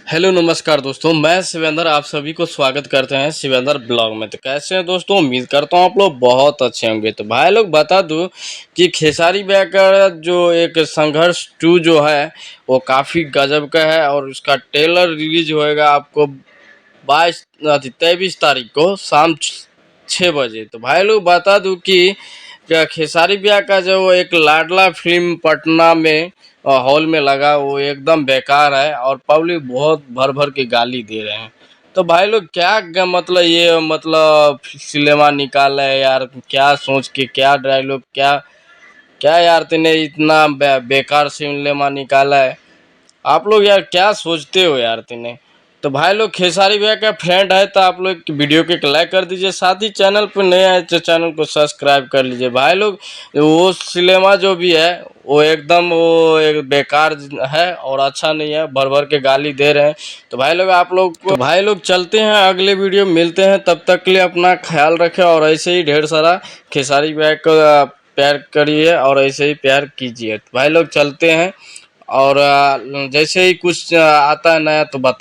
Hello नमस्कार दोस्तों, मैं शिवेंद्र आप सभी को स्वागत करते हैं शिवेंद्र ब्लॉग में। तो कैसे हैं दोस्तों? उम्मीद करता हूँ आप लोग बहुत अच्छे होंगे। तो भाई लोग बता दूं कि खेसारी भैया का जो एक संघर्ष 2 जो है वो काफ़ी गजब का है और उसका ट्रेलर रिलीज होएगा आपको 23 तारीख को शाम 6 बजे। तो भाई लोग बता दूं कि क्या खेसारी भैया का जो एक लाडला फिल्म पटना में हॉल में लगा वो एकदम बेकार है और पब्लिक बहुत भर भर के गाली दे रहे हैं। तो भाई लोग क्या मतलब ये मतलब सिनेमा निकाला है यार, क्या सोच के क्या डायलॉग क्या क्या यार तूने इतना बेकार सिनेमा निकाला है। आप लोग यार क्या सोचते हो यार तूने? तो भाई लोग खेसारी भैया का फ्रेंड है तो आप लोग वीडियो को एक लाइक कर दीजिए, साथ ही चैनल पर नए आए तो चैनल को सब्सक्राइब कर लीजिए। भाई लोग वो सिनेमा जो भी है वो एकदम वो एक बेकार है और अच्छा नहीं है, भर भर के गाली दे रहे हैं। तो भाई लोग आप लोग को भाई लोग चलते हैं अगले वीडियो मिलते हैं, तब तक के लिए अपना ख्याल रखें और ऐसे ही ढेर सारा खेसारी भैया को प्यार करिए और ऐसे ही प्यार कीजिए। तो भाई लोग चलते हैं और जैसे ही कुछ आता है नया तो बता